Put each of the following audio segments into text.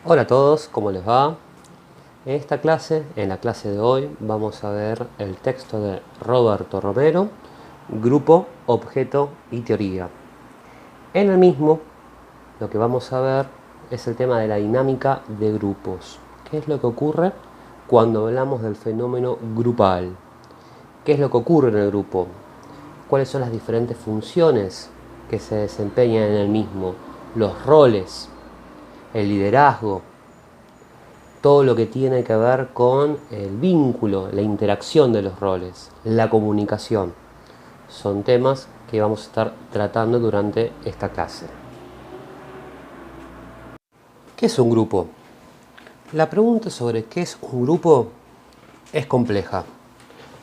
Hola a todos, ¿cómo les va? En la clase de hoy, vamos a ver el texto de Roberto Romero, Grupo, Objeto y Teoría. En el mismo, lo que vamos a ver es el tema de la dinámica de grupos. ¿Qué es lo que ocurre cuando hablamos del fenómeno grupal? ¿Qué es lo que ocurre en el grupo? ¿Cuáles son las diferentes funciones que se desempeñan en el mismo? Los roles, el liderazgo, todo lo que tiene que ver con el vínculo, la interacción de los roles, la comunicación. Son temas que vamos a estar tratando durante esta clase. ¿Qué es un grupo? La pregunta sobre qué es un grupo es compleja,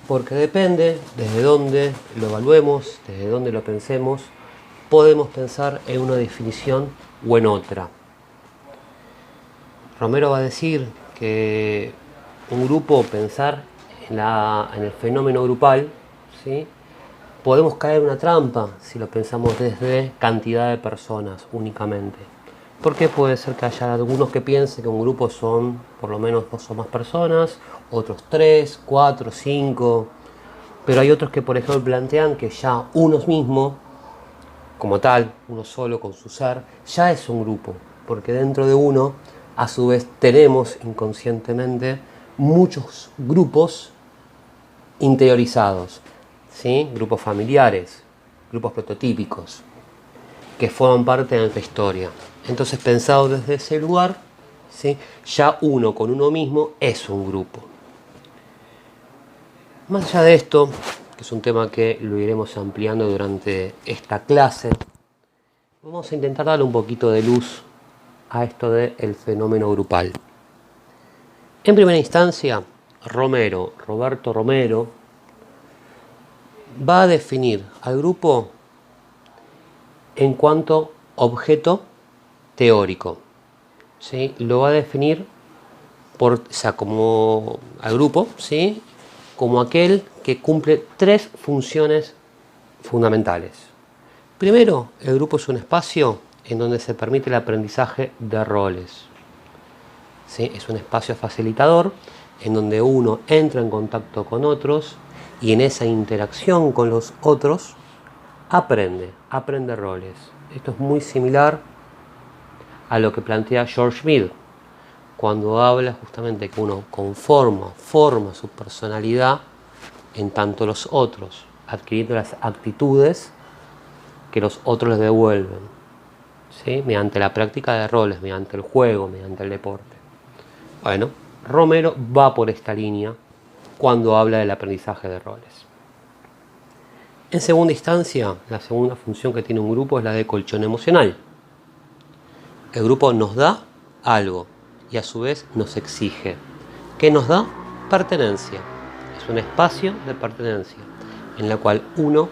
porque depende desde dónde lo evaluemos, desde dónde lo pensemos, podemos pensar en una definición o en otra. Romero va a decir que un grupo, pensar en el fenómeno grupal, ¿sí? Podemos caer en una trampa si lo pensamos desde cantidad de personas únicamente. Porque puede ser que haya algunos que piensen que un grupo son por lo menos 2 o más personas, otros 3, 4, 5. Pero hay otros que, por ejemplo, plantean que ya uno mismo, como tal, uno solo con su ser, ya es un grupo. Porque dentro de uno, a su vez, tenemos inconscientemente muchos grupos interiorizados, ¿sí? Grupos familiares, grupos prototípicos, que forman parte de nuestra historia. Entonces, pensado desde ese lugar, ¿sí? Ya uno con uno mismo es un grupo. Más allá de esto, que es un tema que lo iremos ampliando durante esta clase, vamos a intentar darle un poquito de luz a esto del fenómeno grupal. En primera instancia, Roberto Romero, va a definir al grupo en cuanto objeto teórico. ¿Sí? Lo va a definir como al grupo, ¿sí? Como aquel que cumple 3 funciones fundamentales. Primero, el grupo es un espacio en donde se permite el aprendizaje de roles. ¿Sí? Es un espacio facilitador en donde uno entra en contacto con otros y en esa interacción con los otros aprende roles. Esto es muy similar a lo que plantea George Mead cuando habla justamente que uno forma su personalidad en tanto los otros, adquiriendo las actitudes que los otros les devuelven, ¿sí? Mediante la práctica de roles, mediante el juego, mediante el deporte. Bueno, Romero va por esta línea cuando habla del aprendizaje de roles. En segunda instancia, la segunda función que tiene un grupo es la de colchón emocional. El grupo nos da algo y a su vez nos exige. ¿Qué nos da? Pertenencia. Es un espacio de pertenencia en la cual uno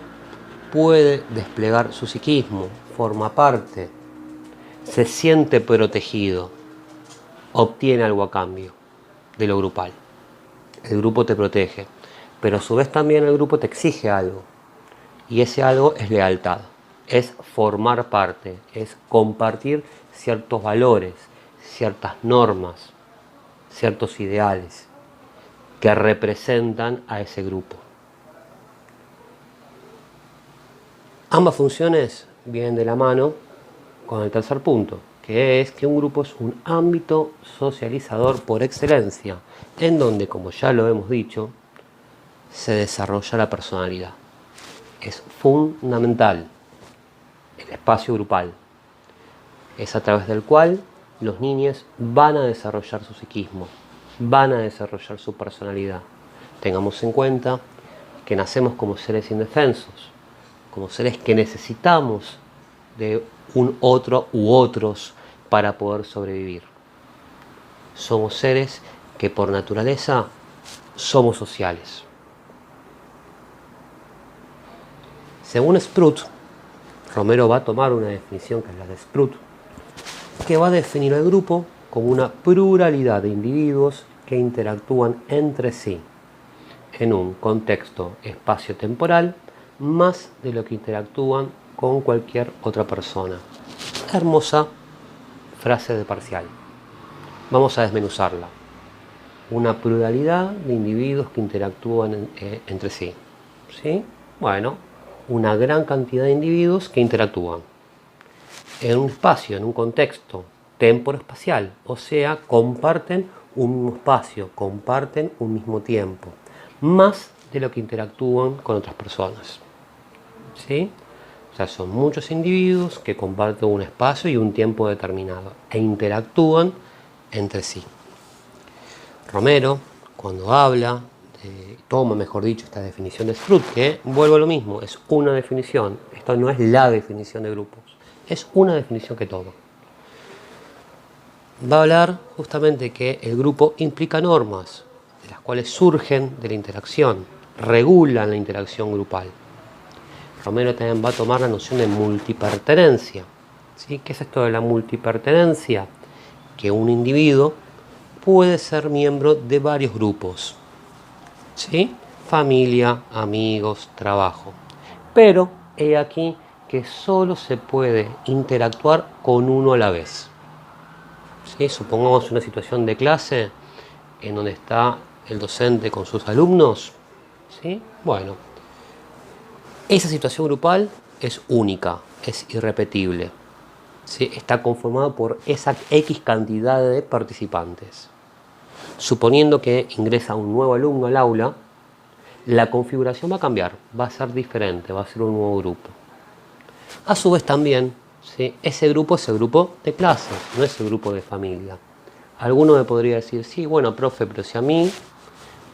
puede desplegar su psiquismo, forma parte, se siente protegido, obtiene algo a cambio de lo grupal. El grupo te protege, pero a su vez también el grupo te exige algo. Y ese algo es lealtad, es formar parte, es compartir ciertos valores, ciertas normas, ciertos ideales que representan a ese grupo. Ambas funciones vienen de la mano con el tercer punto, que es que un grupo es un ámbito socializador por excelencia, en donde, como ya lo hemos dicho, se desarrolla la personalidad. Es fundamental el espacio grupal. Es a través del cual los niños van a desarrollar su psiquismo, van a desarrollar su personalidad. Tengamos en cuenta que nacemos como seres indefensos, como seres que necesitamos de un otro u otros para poder sobrevivir. Somos seres que por naturaleza somos sociales. Según Sprout, Romero va a tomar una definición que es la de Sprout, que va a definir el grupo como una pluralidad de individuos que interactúan entre sí en un contexto espacio-temporal más de lo que interactúan con cualquier otra persona. Hermosa frase de Parcial. Vamos a desmenuzarla. Una pluralidad de individuos que interactúan entre sí. ¿Sí? Bueno, una gran cantidad de individuos que interactúan en un espacio, en un contexto temporoespacial, o sea, comparten un mismo espacio, comparten un mismo tiempo, más de lo que interactúan con otras personas. ¿Sí? O sea, son muchos individuos que comparten un espacio y un tiempo determinado e interactúan entre sí. Romero, cuando habla, toma, mejor dicho, esta definición de Strout, que vuelvo a lo mismo, es una definición, esto no es la definición de grupos, es una definición que toma. Va a hablar justamente que el grupo implica normas, de las cuales surgen de la interacción, regulan la interacción grupal. Romero también va a tomar la noción de multipertenencia. ¿Sí? ¿Qué es esto de la multipertenencia? Que un individuo puede ser miembro de varios grupos. ¿Sí? Familia, amigos, trabajo. Pero he aquí que solo se puede interactuar con uno a la vez. ¿Sí? Supongamos una situación de clase en donde está el docente con sus alumnos. ¿Sí? Bueno, esa situación grupal es única, es irrepetible. ¿Sí? Está conformada por esa X cantidad de participantes. Suponiendo que ingresa un nuevo alumno al aula, la configuración va a cambiar, va a ser diferente, va a ser un nuevo grupo. A su vez también, ¿sí? Ese grupo es el grupo de clases, no es el grupo de familia. Alguno me podría decir, sí, bueno, profe, pero si a mí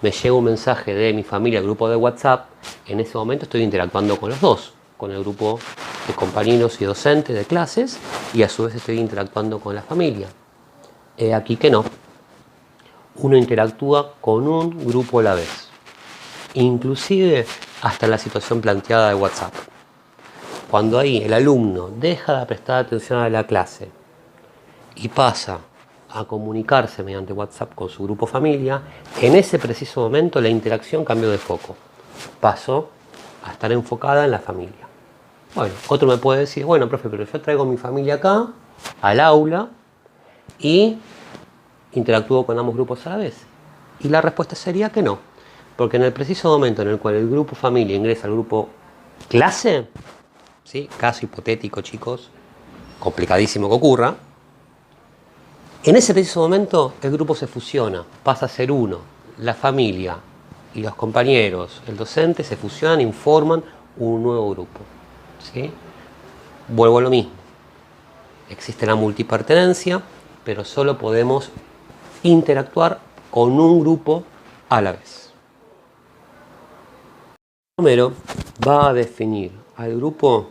me llega un mensaje de mi familia, el grupo de WhatsApp, en ese momento estoy interactuando con los dos, con el grupo de compañeros y docentes de clases, y a su vez estoy interactuando con la familia. Aquí que no. Uno interactúa con un grupo a la vez, inclusive hasta en la situación planteada de WhatsApp. Cuando ahí el alumno deja de prestar atención a la clase y pasa a comunicarse mediante WhatsApp con su grupo familia, en ese preciso momento la interacción cambió de foco. Pasó a estar enfocada en la familia. Bueno, otro me puede decir, bueno, profe, pero yo traigo mi familia acá, al aula, y interactúo con ambos grupos a la vez. Y la respuesta sería que no. Porque en el preciso momento en el cual el grupo familia ingresa al grupo clase, ¿sí? Caso hipotético, chicos, complicadísimo que ocurra, en ese preciso momento el grupo se fusiona, pasa a ser uno. La familia y los compañeros, el docente, se fusionan y forman un nuevo grupo. ¿Sí? Vuelvo a lo mismo. Existe la multipertenencia, pero solo podemos interactuar con un grupo a la vez. Romero va a definir al grupo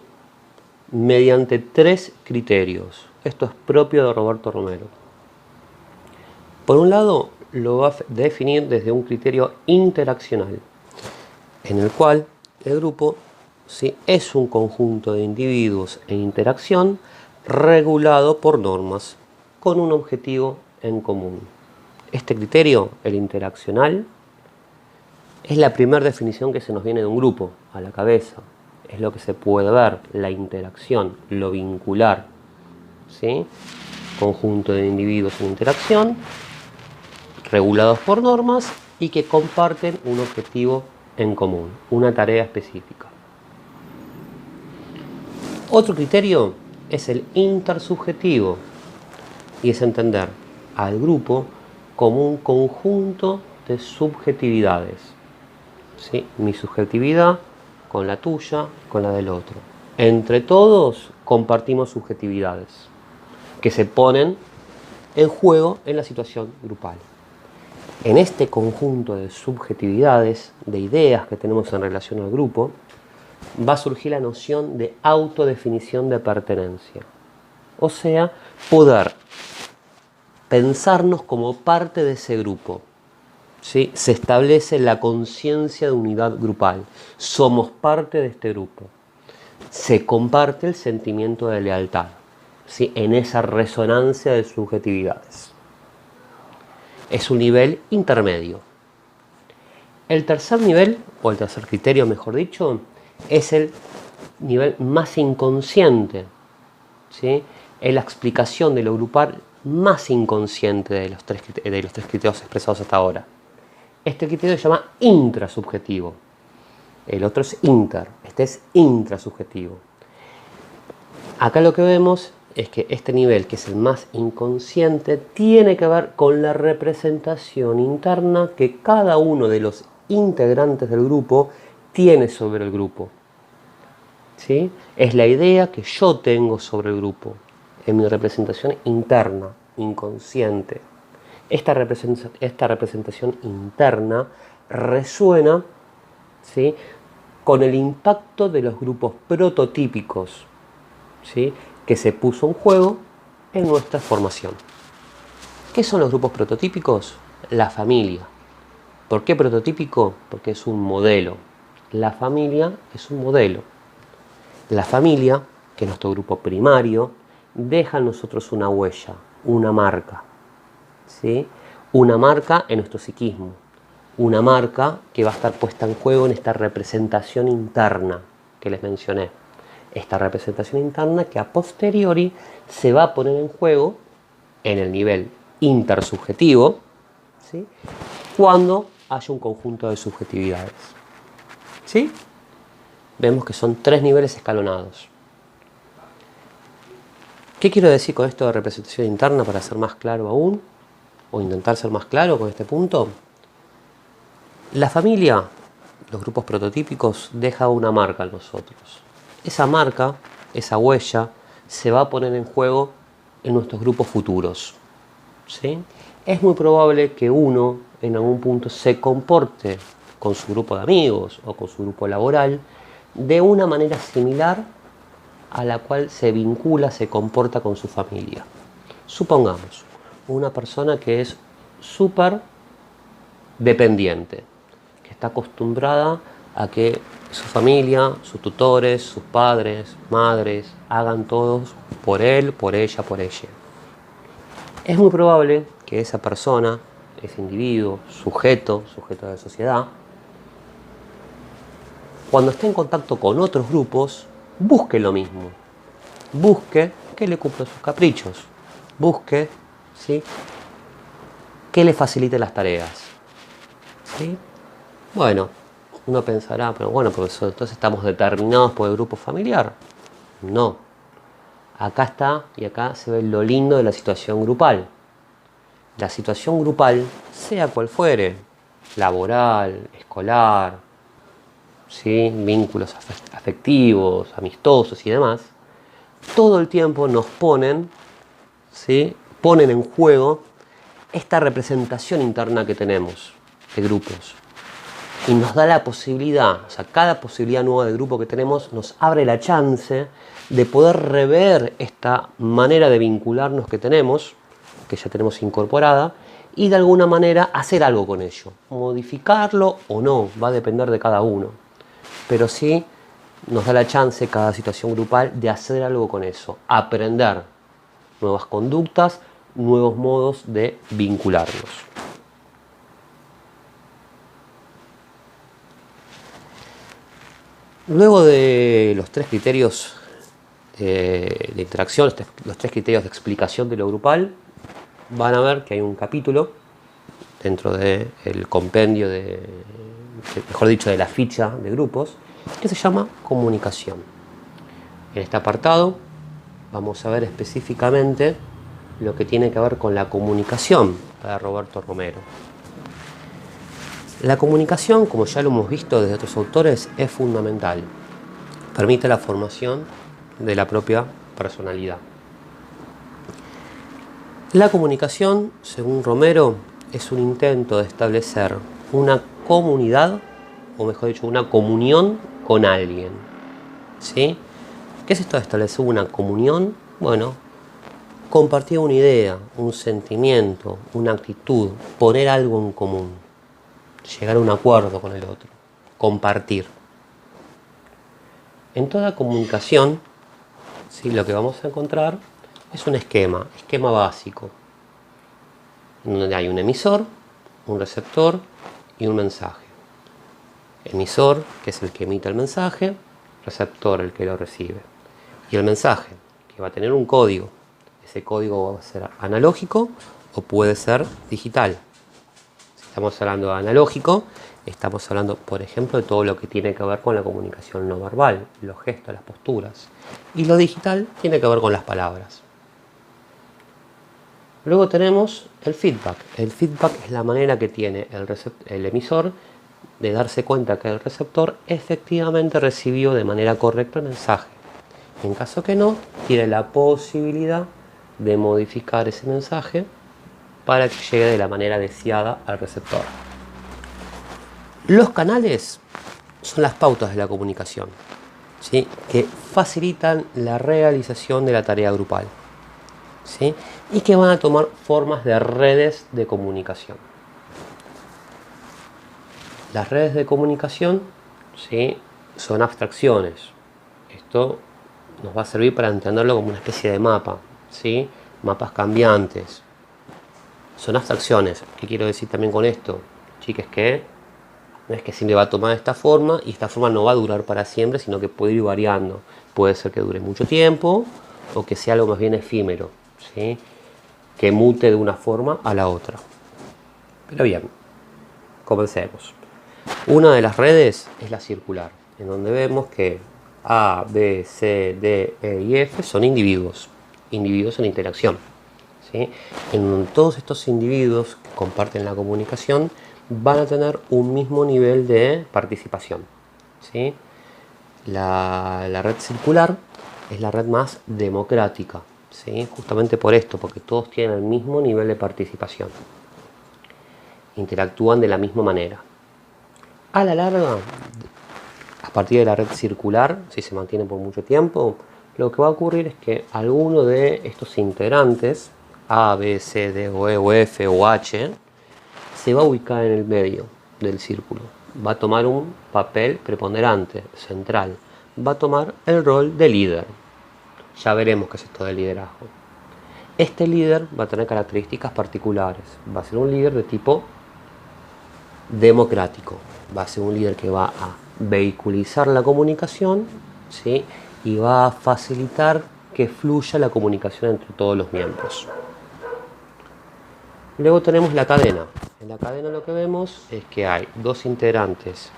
mediante 3 criterios. Esto es propio de Roberto Romero. Por un lado, lo va a definir desde un criterio interaccional, en el cual el grupo, ¿sí?, es un conjunto de individuos en interacción regulado por normas, con un objetivo en común. Este criterio, el interaccional, es la primera definición que se nos viene de un grupo a la cabeza. Es lo que se puede ver, la interacción, lo vincular, ¿sí? Conjunto de individuos en interacción, regulados por normas y que comparten un objetivo en común, una tarea específica. Otro criterio es el intersubjetivo, y es entender al grupo como un conjunto de subjetividades. ¿Sí? Mi subjetividad con la tuya, con la del otro. Entre todos compartimos subjetividades que se ponen en juego en la situación grupal. En este conjunto de subjetividades, de ideas que tenemos en relación al grupo, va a surgir la noción de autodefinición de pertenencia. O sea, poder pensarnos como parte de ese grupo. ¿Sí? Se establece la conciencia de unidad grupal. Somos parte de este grupo. Se comparte el sentimiento de lealtad, ¿sí?, en esa resonancia de subjetividades. Es un nivel intermedio. El tercer nivel, o el tercer criterio mejor dicho, es el nivel más inconsciente, ¿sí? Es la explicación de lo grupal más inconsciente de los tres criterios expresados hasta ahora. Este criterio se llama intrasubjetivo. El otro es inter, este es intrasubjetivo. Acá lo que vemos es que este nivel, que es el más inconsciente, tiene que ver con la representación interna que cada uno de los integrantes del grupo tiene sobre el grupo. ¿Sí? Es la idea que yo tengo sobre el grupo, en mi representación interna, inconsciente. Esta representación interna resuena, ¿sí?, con el impacto de los grupos prototípicos, ¿sí?, que se puso en juego en nuestra formación. ¿Qué son los grupos prototípicos? La familia. ¿Por qué prototípico? Porque es un modelo. La familia es un modelo. La familia, que es nuestro grupo primario, deja en nosotros una huella, una marca, ¿sí? Una marca en nuestro psiquismo, una marca que va a estar puesta en juego en esta representación interna que les mencioné. Esta representación interna que a posteriori se va a poner en juego en el nivel intersubjetivo, ¿sí?, cuando haya un conjunto de subjetividades. ¿Sí? Vemos que son 3 niveles escalonados. ¿Qué quiero decir con esto de representación interna para ser más claro aún? O intentar ser más claro con este punto. La familia, los grupos prototípicos, deja una marca en nosotros. Esa marca, esa huella, se va a poner en juego en nuestros grupos futuros. ¿Sí? Es muy probable que uno en algún punto se comporte con su grupo de amigos o con su grupo laboral de una manera similar a la cual se vincula, se comporta con su familia. Supongamos, una persona que es súper dependiente, que está acostumbrada a que su familia, sus tutores, sus padres, madres, hagan todos por él, por ella, por ella. Es muy probable que esa persona, ese individuo, sujeto de la sociedad, cuando esté en contacto con otros grupos, busque lo mismo. Busque que le cumpla sus caprichos. Busque, ¿sí?, que le facilite las tareas. ¿Sí? Bueno, uno pensará, pero bueno, profesor, entonces estamos determinados por el grupo familiar. No. Acá está, y acá se ve lo lindo de la situación grupal. La situación grupal, sea cual fuere, laboral, escolar, ¿sí?, vínculos afectivos, amistosos y demás, todo el tiempo nos ponen, ¿sí?, ponen en juego esta representación interna que tenemos de grupos. Y nos da la posibilidad, o sea, cada posibilidad nueva de grupo que tenemos nos abre la chance de poder rever esta manera de vincularnos que tenemos, que ya tenemos incorporada, y de alguna manera hacer algo con ello. Modificarlo o no, va a depender de cada uno. Pero sí nos da la chance, cada situación grupal, de hacer algo con eso. Aprender nuevas conductas, nuevos modos de vincularnos. Luego de los 3 criterios de interacción, los 3 criterios de explicación de lo grupal, van a ver que hay un capítulo dentro del compendio mejor dicho, de la ficha de grupos, que se llama comunicación. En este apartado vamos a ver específicamente lo que tiene que ver con la comunicación para Roberto Romero. La comunicación, como ya lo hemos visto desde otros autores, es fundamental. Permite la formación de la propia personalidad. La comunicación, según Romero, es un intento de establecer una comunidad, o mejor dicho, una comunión con alguien. ¿Sí? ¿Qué es esto de establecer una comunión? Bueno, compartir una idea, un sentimiento, una actitud, poner algo en común, llegar a un acuerdo con el otro, compartir. En toda comunicación, ¿sí?, lo que vamos a encontrar es un esquema básico, donde hay un emisor, un receptor y un mensaje. Emisor, que es el que emite el mensaje, receptor, el que lo recibe. Y el mensaje, que va a tener un código. Ese código va a ser analógico o puede ser digital. Si estamos hablando de analógico, estamos hablando, por ejemplo, de todo lo que tiene que ver con la comunicación no verbal, los gestos, las posturas. Y lo digital tiene que ver con las palabras. Luego tenemos el feedback. El feedback es la manera que tiene el emisor de darse cuenta que el receptor efectivamente recibió de manera correcta el mensaje. En caso que no, tiene la posibilidad de modificar ese mensaje para que llegue de la manera deseada al receptor. Los canales son las pautas de la comunicación, ¿sí?, que facilitan la realización de la tarea grupal, ¿sí?, y que van a tomar formas de redes de comunicación. Las redes de comunicación, ¿sí?, son abstracciones. Esto nos va a servir para entenderlo como una especie de mapa, ¿sí?, mapas cambiantes. Son abstracciones. ¿Qué quiero decir también con esto? Chicos, que no es que siempre va a tomar esta forma y esta forma no va a durar para siempre, sino que puede ir variando. Puede ser que dure mucho tiempo o que sea algo más bien efímero, ¿sí?, que mute de una forma a la otra. Pero bien, comencemos. Una de las redes es la circular, en donde vemos que A, B, C, D, E y F son individuos en interacción, ¿sí?, en donde todos estos individuos que comparten la comunicación van a tener un mismo nivel de participación, ¿sí? La red circular es la red más democrática, ¿sí?, justamente por esto, porque todos tienen el mismo nivel de participación, interactúan de la misma manera. A la larga, a partir de la red circular, si se mantiene por mucho tiempo, lo que va a ocurrir es que alguno de estos integrantes, A, B, C, D, o E, o F, o H, se va a ubicar en el medio del círculo. Va a tomar un papel preponderante, central. Va a tomar el rol de líder. Ya veremos qué es esto del liderazgo. Este líder va a tener características particulares. Va a ser un líder de tipo democrático. Va a ser un líder que va a vehiculizar la comunicación, ¿sí?, y va a facilitar que fluya la comunicación entre todos los miembros. Luego tenemos la cadena. En la cadena lo que vemos es que hay dos integrantes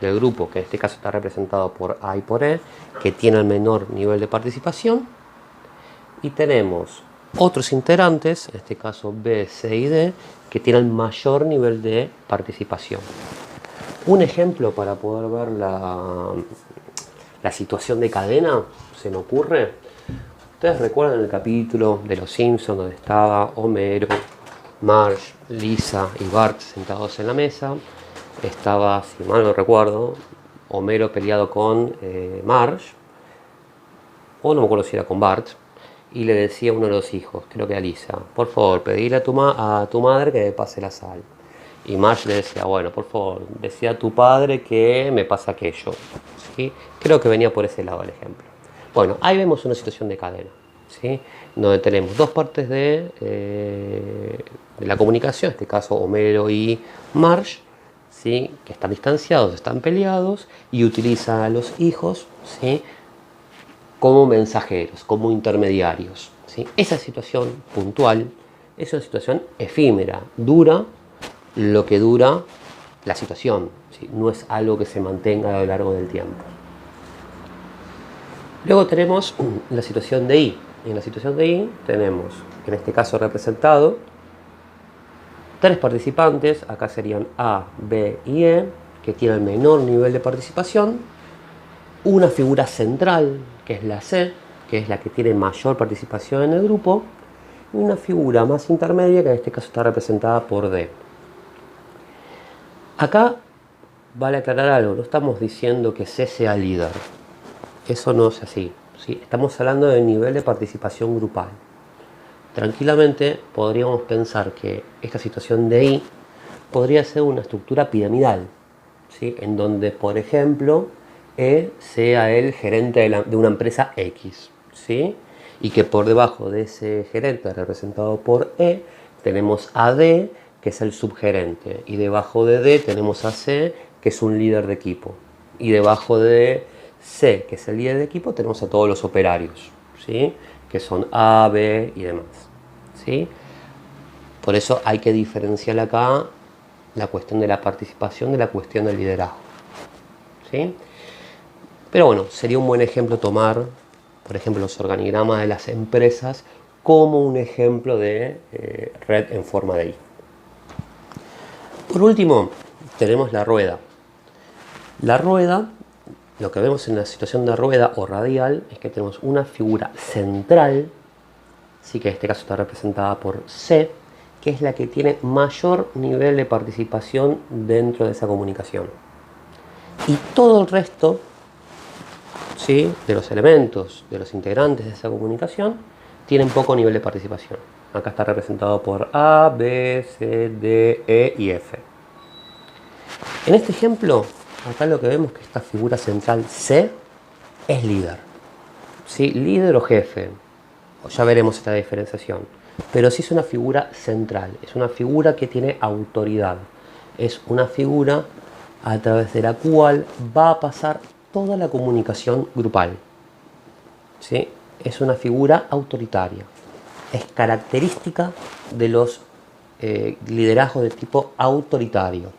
del grupo, que en este caso está representado por A y por E, que tienen menor nivel de participación, y tenemos otros integrantes, en este caso B, C y D, que tienen mayor nivel de participación. Un ejemplo para poder ver la situación de cadena se me ocurre. Ustedes recuerdan el capítulo de Los Simpsons donde estaba Homero, Marge, Lisa y Bart sentados en la mesa. Estaba, si mal no recuerdo, Homero peleado con Marge, o no me acuerdo si era con Bart, y le decía a uno de los hijos, creo que a Lisa, por favor, pedile a tu madre que me pase la sal. Y Marge le decía, bueno, por favor, decía a tu padre que me pasa aquello, ¿sí? Creo que venía por ese lado el ejemplo. Bueno, ahí vemos una situación de cadena, ¿sí?, donde tenemos dos partes de la comunicación, en este caso Homero y Marge, ¿sí?, que están distanciados, están peleados y utilizan a los hijos, ¿sí?, como mensajeros, como intermediarios, ¿sí? Esa situación puntual es una situación efímera, dura lo que dura la situación, ¿sí?, no es algo que se mantenga a lo largo del tiempo. Luego tenemos la situación de I. En la situación de I tenemos, en este caso representado, tres participantes, acá serían A, B y E, que tienen menor nivel de participación, una figura central, que es la C, que es la que tiene mayor participación en el grupo, y una figura más intermedia, que en este caso está representada por D. Acá vale aclarar algo, no estamos diciendo que C sea líder, eso no es así, ¿sí? Estamos hablando del nivel de participación grupal. Tranquilamente podríamos pensar que esta situación de I podría ser una estructura piramidal, ¿sí?, en donde, por ejemplo, E sea el gerente de una empresa X, ¿sí?, y que por debajo de ese gerente representado por E tenemos a D, que es el subgerente, y debajo de D tenemos a C, que es un líder de equipo, y debajo de C, que es el líder de equipo, tenemos a todos los operarios, ¿sí?, que son A, B y demás, ¿sí? Por eso hay que diferenciar acá la cuestión de la participación de la cuestión del liderazgo, ¿sí? Pero bueno, sería un buen ejemplo tomar, por ejemplo, los organigramas de las empresas como un ejemplo de red en forma de I. Por último, tenemos la rueda. La rueda, lo que vemos en la situación de rueda o radial, es que tenemos una figura central, sí, que en este caso está representada por C, que es la que tiene mayor nivel de participación dentro de esa comunicación. Y todo el resto, ¿sí?, de los elementos, de los integrantes de esa comunicación, tienen poco nivel de participación. Acá está representado por A, B, C, D, E y F. En este ejemplo, acá lo que vemos es que esta figura central C es líder, ¿sí? Líder o jefe, ya veremos esta diferenciación. Pero sí es una figura central, es una figura que tiene autoridad. Es una figura a través de la cual va a pasar toda la comunicación grupal, ¿sí? Es una figura autoritaria. Es característica de los liderazgos de tipo autoritario,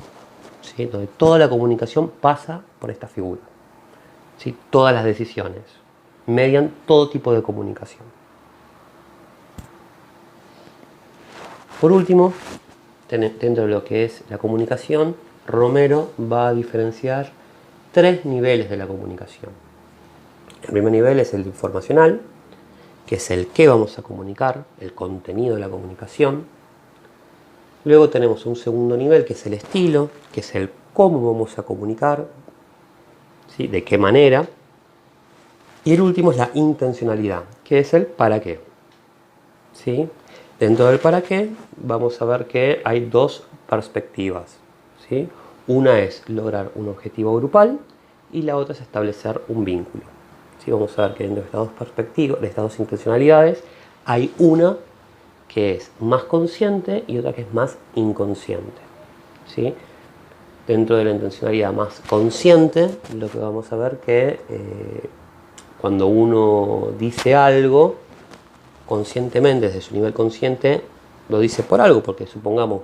¿sí?, donde toda la comunicación pasa por esta figura, ¿sí? Todas las decisiones median todo tipo de comunicación. Por último, dentro de lo que es la comunicación, Romero va a diferenciar 3 niveles de la comunicación. El primer nivel es el informacional, que es el que vamos a comunicar, el contenido de la comunicación. Luego tenemos un segundo nivel, que es el estilo, que es el cómo vamos a comunicar, ¿sí?, de qué manera. Y el último es la intencionalidad, que es el para qué, ¿sí? Dentro del para qué vamos a ver que hay 2 perspectivas, ¿sí? Una es lograr un objetivo grupal y la otra es establecer un vínculo, ¿sí? Vamos a ver que dentro de estas 2 perspectivas, de estas 2 intencionalidades, hay una que es más consciente y otra que es más inconsciente, ¿sí? Dentro de la intencionalidad más consciente, lo que vamos a ver que cuando uno dice algo conscientemente, desde su nivel consciente, lo dice por algo, porque supongamos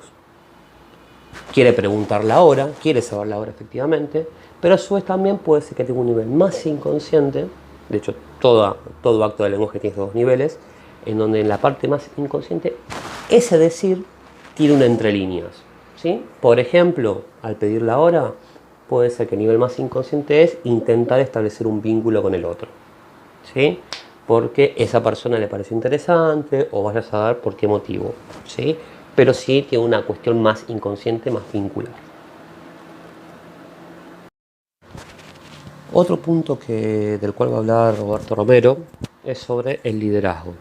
quiere preguntar la hora, quiere saber la hora efectivamente, pero a su vez también puede ser que tenga un nivel más inconsciente. De hecho, todo acto del lenguaje tiene estos 2 niveles, en donde en la parte más inconsciente ese decir tiene una entre líneas, ¿sí? Por ejemplo, al pedir la hora, puede ser que el nivel más inconsciente es intentar establecer un vínculo con el otro, ¿sí?, porque esa persona le pareció interesante o vaya a saber por qué motivo, ¿sí? Pero sí tiene una cuestión más inconsciente, más vincular. Otro punto del cual va a hablar Roberto Romero es sobre el liderazgo.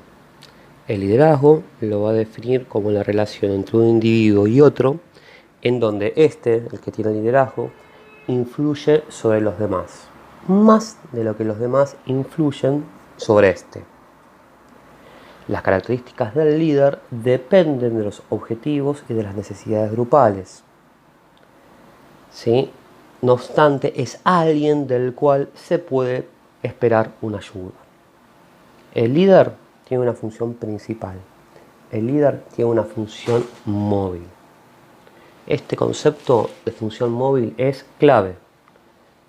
El liderazgo lo va a definir como la relación entre un individuo y otro, en donde el que tiene liderazgo, influye sobre los demás, más de lo que los demás influyen sobre este. Las características del líder dependen de los objetivos y de las necesidades grupales, ¿sí? No obstante, es alguien del cual se puede esperar una ayuda. El líder tiene una función principal. El líder tiene una función móvil. Este concepto de función móvil es clave,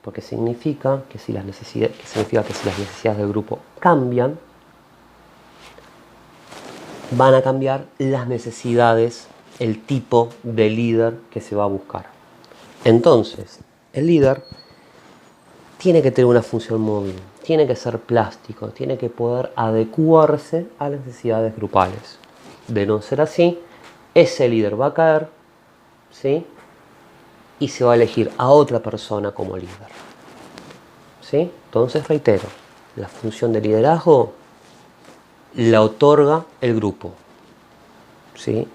porque significa que si las necesidades del grupo cambian, van a cambiar las necesidades, el tipo de líder que se va a buscar. Entonces, el líder tiene que tener una función móvil, tiene que ser plástico, tiene que poder adecuarse a las necesidades grupales. De no ser así, ese líder va a caer, ¿sí?, y se va a elegir a otra persona como líder, ¿sí? Entonces, reitero, la función de liderazgo la otorga el grupo, ¿sí?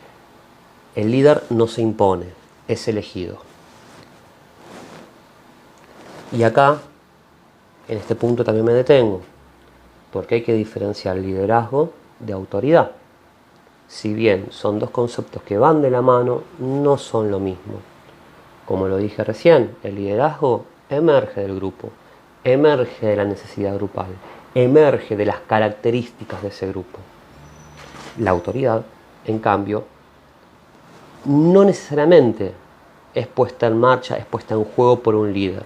El líder no se impone, es elegido. Y acá, en este punto también me detengo, porque hay que diferenciar liderazgo de autoridad. Si bien son 2 conceptos que van de la mano, no son lo mismo. Como lo dije recién, el liderazgo emerge del grupo, emerge de la necesidad grupal. emerge de las características de ese grupo. La autoridad, en cambio, no necesariamente es puesta en marcha, es puesta en juego por un líder.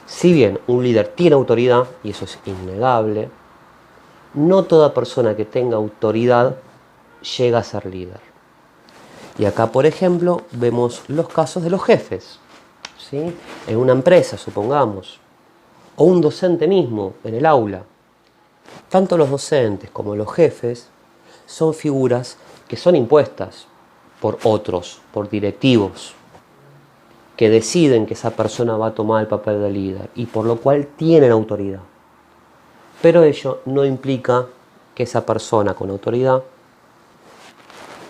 Si bien un líder tiene autoridad, y eso es innegable, no toda persona que tenga autoridad llega a ser líder. Y acá, por ejemplo, vemos los casos de los jefes, ¿sí? En una empresa, supongamos, o un docente mismo en el aula. Tanto los docentes como los jefes son figuras que son impuestas por otros, por directivos, que deciden que esa persona va a tomar el papel de líder y por lo cual tienen autoridad. Pero ello no implica que esa persona con autoridad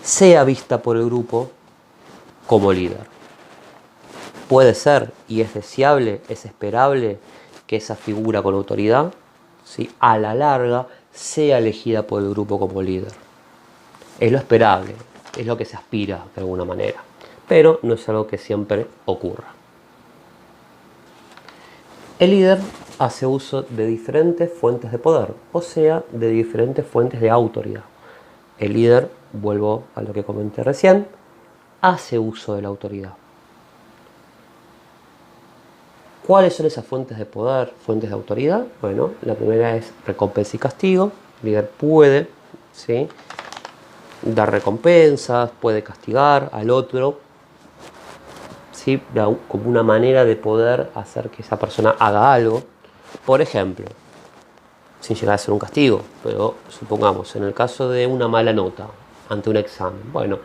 sea vista por el grupo como líder. Puede ser y es deseable, es esperable que esa figura con autoridad, ¿sí?, a la larga sea elegida por el grupo como líder. Es lo esperable, es lo que se aspira de alguna manera, pero no es algo que siempre ocurra. El líder hace uso de diferentes fuentes de poder, o sea, de diferentes fuentes de autoridad. El líder, vuelvo a lo que comenté recién, hace uso de la autoridad. ¿Cuáles son esas fuentes de poder, fuentes de autoridad? Bueno, la primera es recompensa y castigo. El líder puede, ¿sí?, dar recompensas, puede castigar al otro, ¿sí?, como una manera de poder hacer que esa persona haga algo. Por ejemplo, sin llegar a ser un castigo, pero supongamos, en el caso de una mala nota ante un examen. Bueno,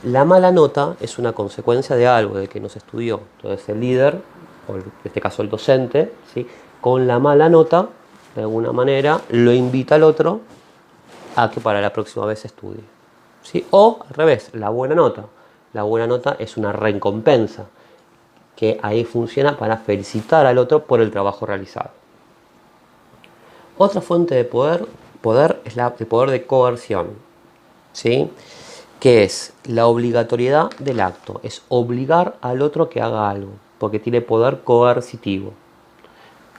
la mala nota es una consecuencia de algo, de que no se estudió. Entonces el líder, o en este caso el docente, ¿sí?, con la mala nota, de alguna manera, lo invita al otro a que para la próxima vez estudie, ¿sí? O al revés, la buena nota. La buena nota es una recompensa, que ahí funciona para felicitar al otro por el trabajo realizado. Otra fuente de poder es el poder de coerción, ¿sí?, que es la obligatoriedad del acto, es obligar al otro que haga algo, porque tiene poder coercitivo.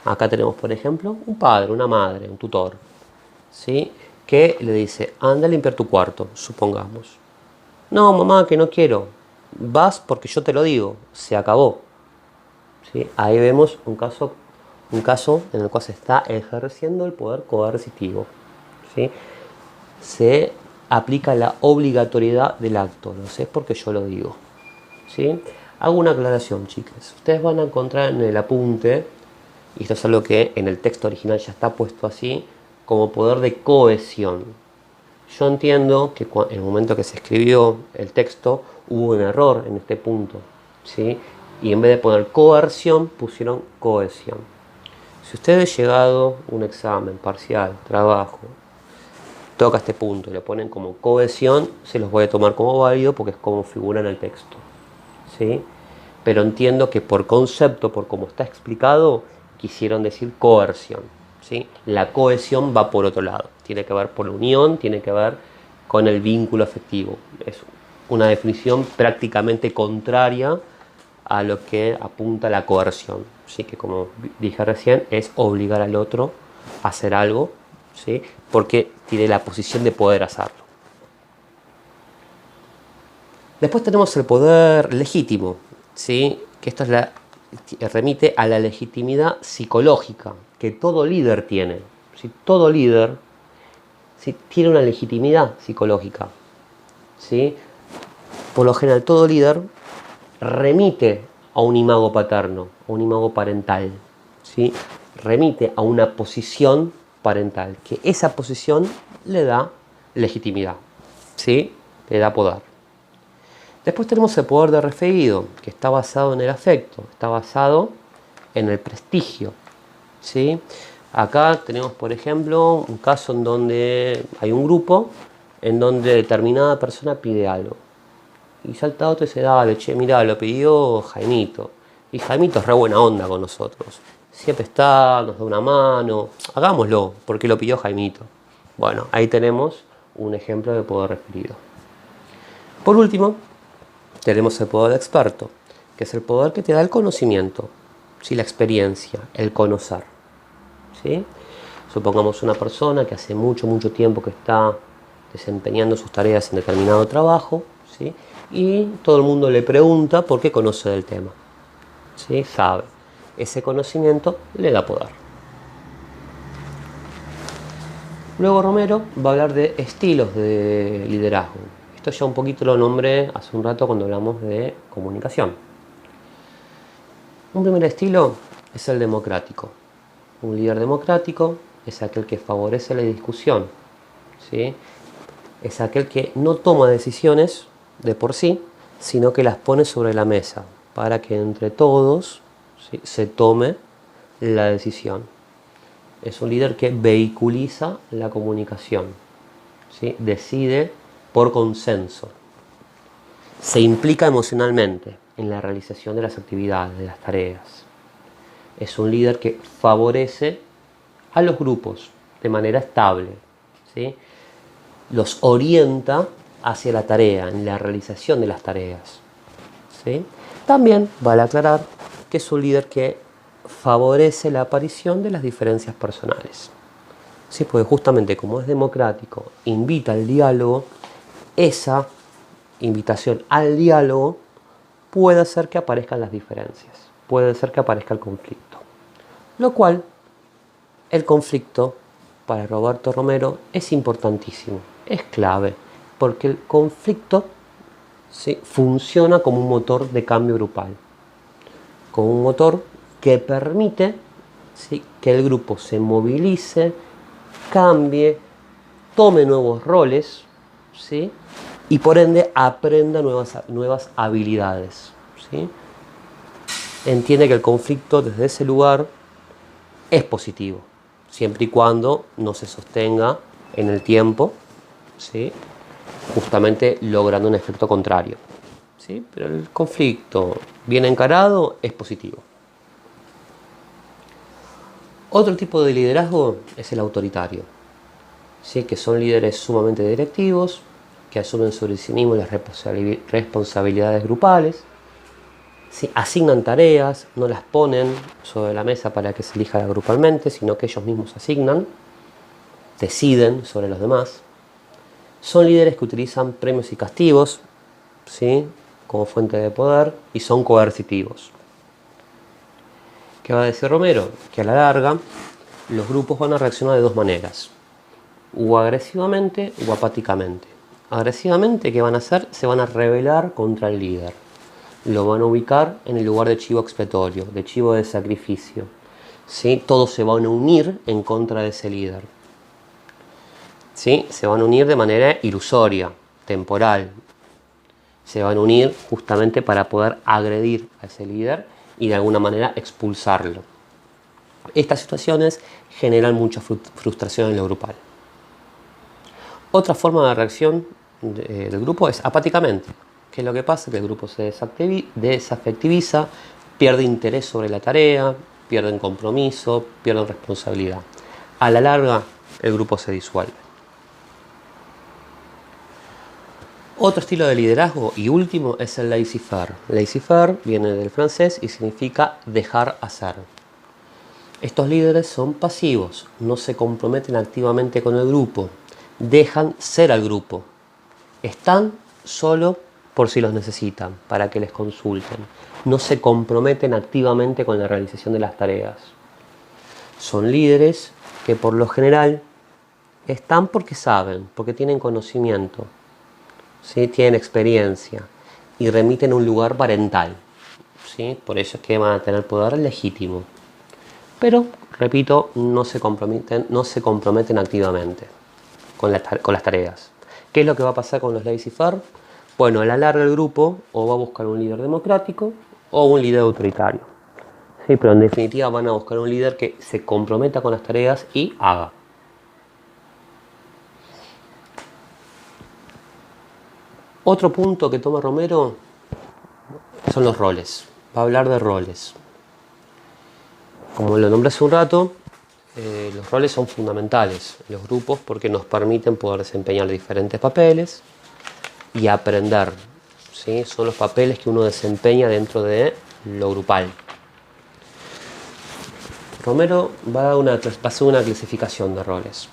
Acá tenemos, por ejemplo, un padre, una madre, un tutor, ¿sí?, que le dice, anda a limpiar tu cuarto, supongamos. No, mamá, que no quiero. Vas porque yo te lo digo, se acabó. ¿Sí? Ahí vemos un caso en el cual se está ejerciendo el poder coercitivo, ¿sí? Se aplica la obligatoriedad del acto, no sé, porque yo lo digo, ¿sí? Hago una aclaración, chicas. Ustedes van a encontrar en el apunte, y esto es algo que en el texto original ya está puesto así, como poder de cohesión. Yo entiendo que en el momento que se escribió el texto hubo un error en este punto, ¿sí? Y en vez de poner coerción, pusieron cohesión. Si ustedes llegado a un examen, parcial, trabajo, toca este punto y lo ponen como cohesión, se los voy a tomar como válido porque es como figura en el texto, ¿sí? Pero entiendo que por concepto, por cómo está explicado, quisieron decir coerción, ¿sí? La cohesión va por otro lado, tiene que ver por la unión, tiene que ver con el vínculo afectivo. Es una definición prácticamente contraria a lo que apunta la coerción, ¿sí? Que como dije recién es obligar al otro a hacer algo, ¿sí?, porque tiene la posición de poder hacerlo. Después tenemos el poder legítimo, ¿sí?, que esto remite a la legitimidad psicológica que todo líder tiene, ¿sí? Todo líder, ¿sí?, tiene una legitimidad psicológica, ¿sí? Por lo general todo líder remite a un imago paterno, a un imago parental, ¿sí? Remite a una posición parental, que esa posición le da legitimidad, ¿sí?, le da poder. Después tenemos el poder de referido, que está basado en el afecto, está basado en el prestigio, ¿sí? Acá tenemos, por ejemplo, un caso en donde hay un grupo en donde determinada persona pide algo. Y salta otro y dice, dale, che, mirá, lo pidió Jaimito. Y Jaimito es re buena onda con nosotros. Siempre está, nos da una mano. Hagámoslo, porque lo pidió Jaimito. Bueno, ahí tenemos un ejemplo de poder referido. Por último, tenemos el poder de experto, que es el poder que te da el conocimiento, ¿sí?, la experiencia, el conocer, ¿sí? Supongamos una persona que hace mucho tiempo que está desempeñando sus tareas en determinado trabajo, ¿sí? Y todo el mundo le pregunta por qué conoce del tema, ¿sí? Sabe. Ese conocimiento le da poder. Luego Romero va a hablar de estilos de liderazgo. Esto ya un poquito lo nombré hace un rato cuando hablamos de comunicación. Un primer estilo es el democrático. Un líder democrático es aquel que favorece la discusión, ¿sí? Es aquel que no toma decisiones de por sí, sino que las pone sobre la mesa para que entre todos, ¿sí?, se tome la decisión. Es un líder que vehiculiza la comunicación, ¿sí? Decide por consenso. Se implica emocionalmente en la realización de las actividades, de las tareas. Es un líder que favorece a los grupos de manera estable, ¿sí? Los orienta hacia la tarea, en la realización de las tareas, ¿sí? También vale aclarar que es un líder que favorece la aparición de las diferencias personales, ¿sí? Porque justamente como es democrático, invita al diálogo, esa invitación al diálogo puede hacer que aparezcan las diferencias, puede hacer que aparezca el conflicto. Lo cual, el conflicto, para Roberto Romero, es importantísimo, es clave, porque el conflicto, ¿sí?, funciona como un motor de cambio grupal, como un motor que permite, ¿sí?, que el grupo se movilice, cambie, tome nuevos roles, ¿sí?, y por ende aprenda nuevas habilidades, ¿sí? Entiende que el conflicto desde ese lugar es positivo, siempre y cuando no se sostenga en el tiempo, ¿sí?, justamente logrando un efecto contrario, ¿sí? Pero el conflicto bien encarado es positivo. Otro tipo de liderazgo es el autoritario, ¿sí?, que son líderes sumamente directivos, que asumen sobre sí mismos las responsabilidades grupales, ¿sí?, asignan tareas, no las ponen sobre la mesa para que se elija grupalmente, sino que ellos mismos asignan, deciden sobre los demás. Son líderes que utilizan premios y castigos, ¿sí?, como fuente de poder, y son coercitivos. ¿Qué va a decir Romero? Que a la larga los grupos van a reaccionar de dos maneras, o agresivamente o apáticamente. Agresivamente, ¿qué van a hacer? Se van a rebelar contra el líder. Lo van a ubicar en el lugar de chivo expiatorio, de chivo de sacrificio, ¿sí? Todos se van a unir en contra de ese líder, ¿sí? Se van a unir de manera ilusoria, temporal. Se van a unir justamente para poder agredir a ese líder y de alguna manera expulsarlo. Estas situaciones generan mucha frustración en lo grupal. Otra forma de reacción del grupo es apáticamente. ¿Qué es lo que pasa? Que el grupo se desafectiviza, pierde interés sobre la tarea, pierden compromiso, pierden responsabilidad. A la larga, el grupo se disuelve. Otro estilo de liderazgo y último es el laissez-faire. Laissez-faire viene del francés y significa dejar hacer. Estos líderes son pasivos, no se comprometen activamente con el grupo, dejan ser al grupo. Están solo por si los necesitan, para que les consulten. No se comprometen activamente con la realización de las tareas. Son líderes que por lo general están porque saben, porque tienen conocimiento, ¿sí?, tienen experiencia y remiten a un lugar parental, ¿sí? Por eso es que van a tener poder legítimo. Pero, repito, no se comprometen activamente con las tareas. ¿Qué es lo que va a pasar con los laissez-faire? Bueno, a la larga el grupo o va a buscar un líder democrático o un líder autoritario. Sí, pero en definitiva van a buscar un líder que se comprometa con las tareas y haga. Otro punto que toma Romero son los roles. Va a hablar de roles. Como lo nombré hace un rato, los roles son fundamentales en los grupos porque nos permiten poder desempeñar diferentes papeles y aprender, ¿sí? Son los papeles que uno desempeña dentro de lo grupal. Romero va a hacer una clasificación de roles.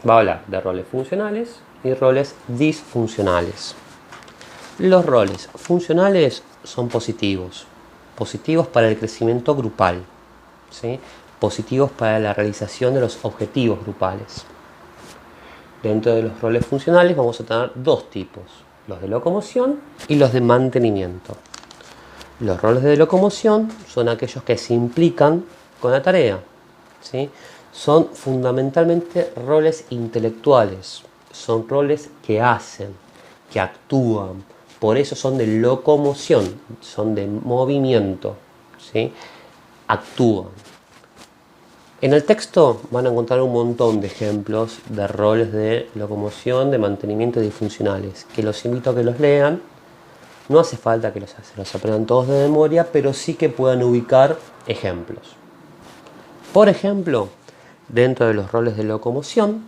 Va a hablar de roles funcionales y roles disfuncionales. Los roles funcionales son positivos. Positivos para el crecimiento grupal, ¿sí? Positivos para la realización de los objetivos grupales. Dentro de los roles funcionales vamos a tener dos tipos, los de locomoción y los de mantenimiento. Los roles de locomoción son aquellos que se implican con la tarea, ¿sí? Son fundamentalmente roles intelectuales, son roles que hacen, que actúan, por eso son de locomoción, son de movimiento, ¿sí? Actúan. En el texto van a encontrar un montón de ejemplos de roles de locomoción, de mantenimiento y disfuncionales, que los invito a que los lean. No hace falta que se los aprendan todos de memoria, pero sí que puedan ubicar ejemplos. Por ejemplo, dentro de los roles de locomoción,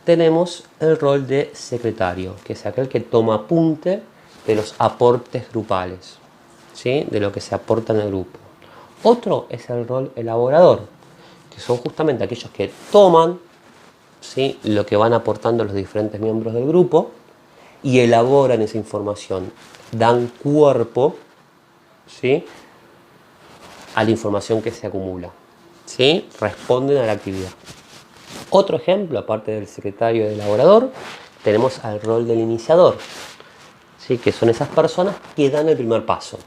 tenemos el rol de secretario, que es aquel que toma apunte de los aportes grupales, ¿sí? De lo que se aporta en el grupo. Otro es el rol elaborador, que son justamente aquellos que toman, ¿sí?, lo que van aportando los diferentes miembros del grupo y elaboran esa información, dan cuerpo, ¿sí?, a la información que se acumula, ¿sí?, responden a la actividad. Otro ejemplo, aparte del secretario y del elaborador, tenemos al rol del iniciador, ¿sí?, que son esas personas que dan el primer paso,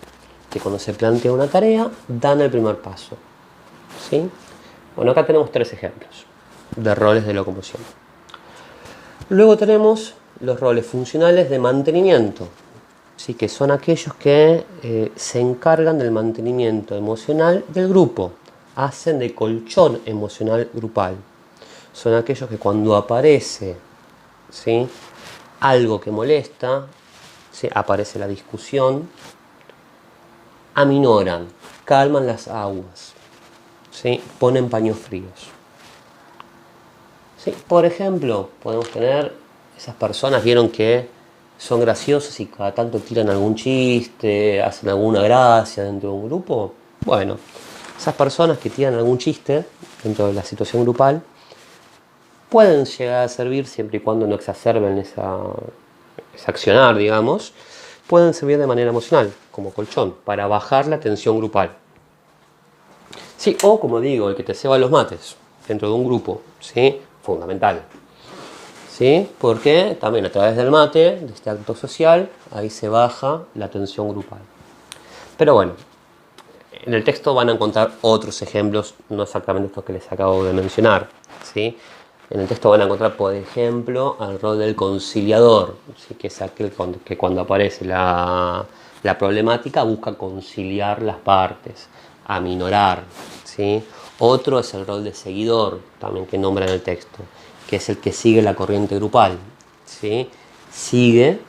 que cuando se plantea una tarea, dan el primer paso, ¿sí? Bueno, acá tenemos tres ejemplos de roles de locomoción. Luego tenemos los roles funcionales de mantenimiento, ¿sí?, que son aquellos que se encargan del mantenimiento emocional del grupo, hacen de colchón emocional grupal. Son aquellos que cuando aparece, ¿sí?, algo que molesta, ¿sí?, aparece la discusión, aminoran, calman las aguas, ¿sí?, ponen paños fríos. ¿Sí? Por ejemplo, podemos tener esas personas, vieron que son graciosas y cada tanto tiran algún chiste, hacen alguna gracia dentro de un grupo. Bueno, esas personas que tiran algún chiste dentro de la situación grupal pueden llegar a servir, siempre y cuando no exacerben ese accionar, digamos, pueden servir de manera emocional, como colchón, para bajar la tensión grupal. Sí, o como digo, el que te ceba los mates dentro de un grupo, ¿sí?, fundamental, ¿sí?, porque también a través del mate, de este acto social, ahí se baja la tensión grupal. Pero bueno, en el texto van a encontrar otros ejemplos, no exactamente estos que les acabo de mencionar, ¿sí? En el texto van a encontrar, por ejemplo, el rol del conciliador, ¿sí?, que es aquel que cuando aparece la problemática busca conciliar las partes, aminorar, ¿sí? Otro es el rol de seguidor, también que nombra en el texto, que es el que sigue la corriente grupal, ¿sí? Sigue,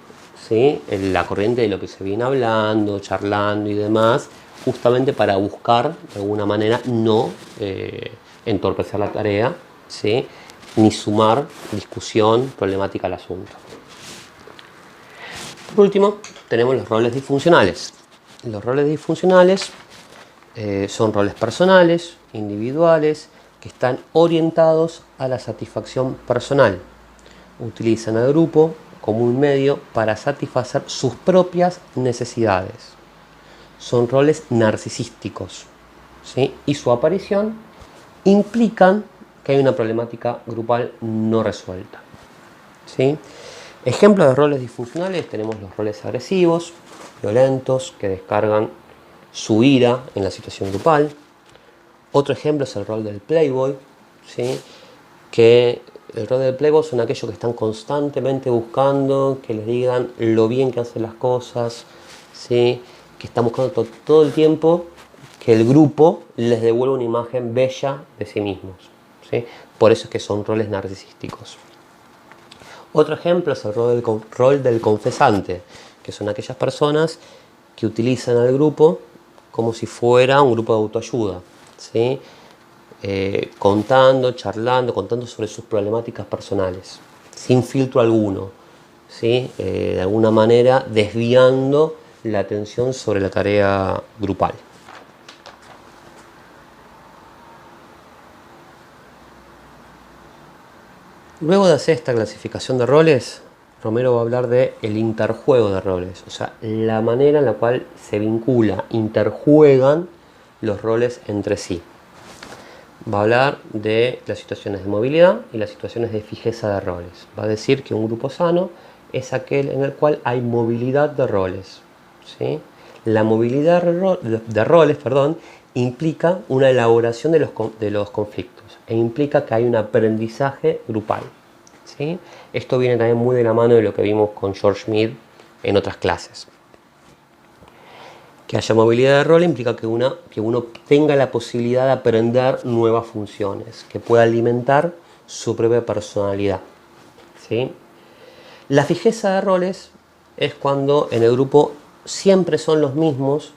¿sí?, la corriente de lo que se viene hablando, charlando y demás, justamente para buscar, de alguna manera, no entorpecer la tarea, ¿sí?, ni sumar discusión, problemática al asunto. Por último, tenemos los roles disfuncionales. Los roles disfuncionales son roles personales, individuales, que están orientados a la satisfacción personal. Utilizan al grupo como un medio para satisfacer sus propias necesidades. Son roles narcisísticos, ¿sí?, y su aparición implican que hay una problemática grupal no resuelta, ¿sí? Ejemplos de roles disfuncionales tenemos los roles agresivos, violentos, que descargan su ira en la situación grupal. Otro ejemplo es el rol del playboy, ¿sí?, que el rol del playboy son aquellos que están constantemente buscando que les digan lo bien que hacen las cosas, ¿sí?, que están buscando todo el tiempo que el grupo les devuelva una imagen bella de sí mismos, ¿sí? Por eso es que son roles narcisísticos. Otro ejemplo es el rol del confesante, que son aquellas personas que utilizan al grupo como si fuera un grupo de autoayuda, ¿sí?, contando sobre sus problemáticas personales, sin filtro alguno, ¿sí?, de alguna manera desviando la atención sobre la tarea grupal. Luego de hacer esta clasificación de roles, Romero va a hablar de el interjuego de roles, o sea, la manera en la cual se vincula, interjuegan los roles entre sí. Va a hablar de las situaciones de movilidad y las situaciones de fijeza de roles. Va a decir que un grupo sano es aquel en el cual hay movilidad de roles, ¿sí? La movilidad de roles, implica una elaboración de los conflictos e implica que hay un aprendizaje grupal, ¿sí? Esto viene también muy de la mano de lo que vimos con George Mead en otras clases. Que haya movilidad de rol implica que uno tenga la posibilidad de aprender nuevas funciones, que pueda alimentar su propia personalidad, ¿sí? La fijeza de roles es cuando en el grupo siempre son los mismos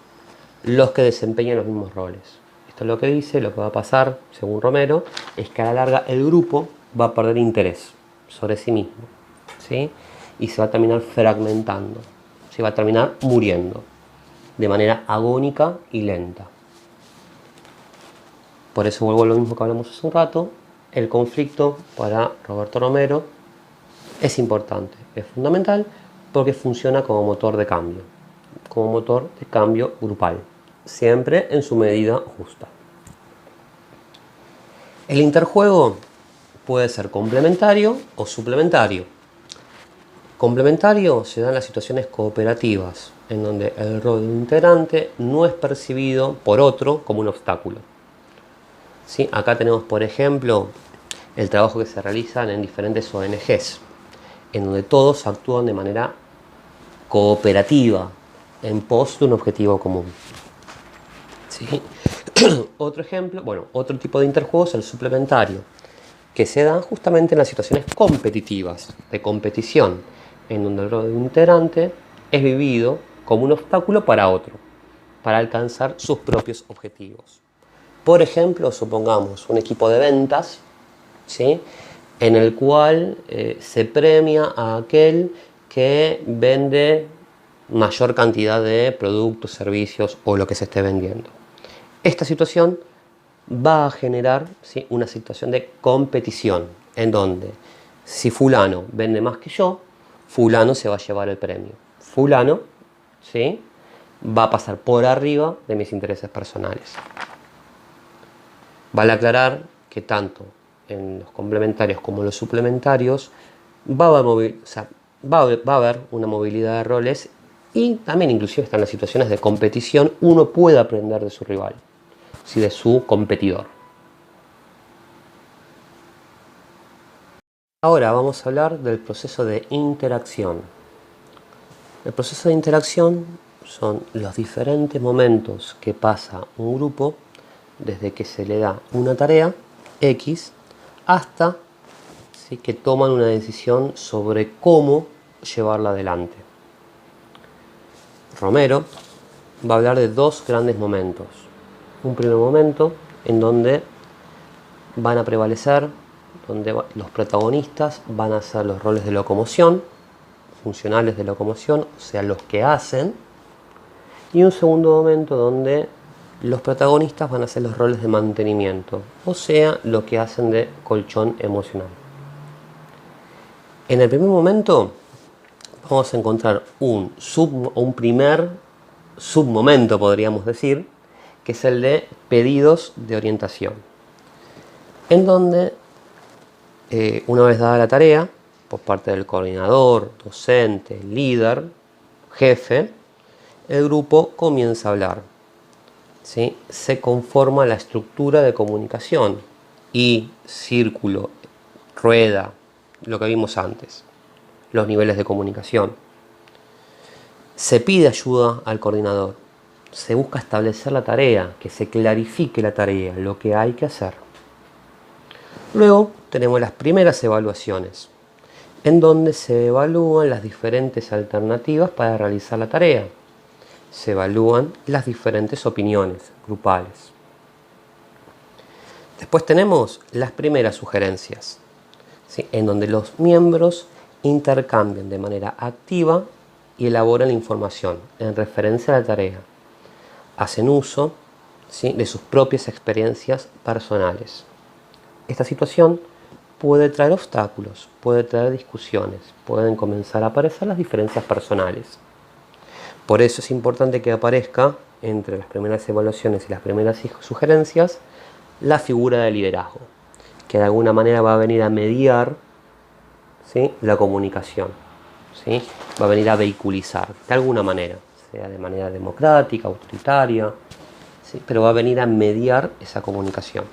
los que desempeñan los mismos roles. Esto es lo que dice, lo que va a pasar, según Romero, es que a la larga el grupo va a perder interés sobre sí mismo, ¿sí? Y se va a terminar fragmentando, se va a terminar muriendo de manera agónica y lenta. Por eso vuelvo a lo mismo que hablamos hace un rato, el conflicto para Roberto Romero es importante, es fundamental, porque funciona como motor de cambio grupal, siempre en su medida justa. El interjuego puede ser complementario o suplementario. Complementario se da en las situaciones cooperativas, en donde el rol de un integrante no es percibido por otro como un obstáculo. ¿Sí? Acá tenemos, por ejemplo, el trabajo que se realiza en diferentes ONGs, en donde todos actúan de manera cooperativa, en pos de un objetivo común. ¿Sí? Otro ejemplo, otro tipo de interjuego es el suplementario, que se da justamente en las situaciones competitivas, de competición, en donde el rol de un integrante es vivido como un obstáculo para otro, para alcanzar sus propios objetivos. Por ejemplo, supongamos un equipo de ventas, ¿sí?, en el cual se premia a aquel que vende mayor cantidad de productos, servicios o lo que se esté vendiendo. Esta situación va a generar, ¿sí?, una situación de competición, en donde si fulano vende más que yo, fulano se va a llevar el premio. Fulano, ¿sí?, va a pasar por arriba de mis intereses personales. Vale aclarar que tanto en los complementarios como en los suplementarios va a haber una movilidad de roles, y también inclusive están las situaciones de competición, uno puede aprender de su rival, ¿sí?, de su competidor. Ahora vamos a hablar del proceso de interacción. El proceso de interacción son los diferentes momentos que pasa un grupo desde que se le da una tarea X hasta, ¿sí?, que toman una decisión sobre cómo llevarla adelante. Romero va a hablar de dos grandes momentos. Un primer momento en donde van a prevalecer, donde los protagonistas van a ser los roles de locomoción, funcionales de locomoción, o sea, los que hacen. Y un segundo momento donde los protagonistas van a ser los roles de mantenimiento, o sea, lo que hacen de colchón emocional. En el primer momento vamos a encontrar un primer submomento, podríamos decir, que es el de pedidos de orientación, en donde una vez dada la tarea por parte del coordinador, docente, líder, jefe, el grupo comienza a hablar, ¿sí? Se conforma la estructura de comunicación, y círculo, rueda, lo que vimos antes, los niveles de comunicación. Se pide ayuda al coordinador, se busca establecer la tarea, que se clarifique la tarea, lo que hay que hacer. Luego tenemos las primeras evaluaciones, en donde se evalúan las diferentes alternativas para realizar la tarea. Se evalúan las diferentes opiniones grupales. Después tenemos las primeras sugerencias, ¿sí?, en donde los miembros intercambian de manera activa y elaboran la información en referencia a la tarea. Hacen uso, ¿sí?, de sus propias experiencias personales. Esta situación puede traer obstáculos, puede traer discusiones, pueden comenzar a aparecer las diferencias personales. Por eso es importante que aparezca, entre las primeras evaluaciones y las primeras sugerencias, la figura de liderazgo, que de alguna manera va a venir a mediar, ¿sí?, la comunicación, ¿sí? Va a venir a vehiculizar, de alguna manera, sea de manera democrática, autoritaria, ¿sí?, pero va a venir a mediar esa comunicación.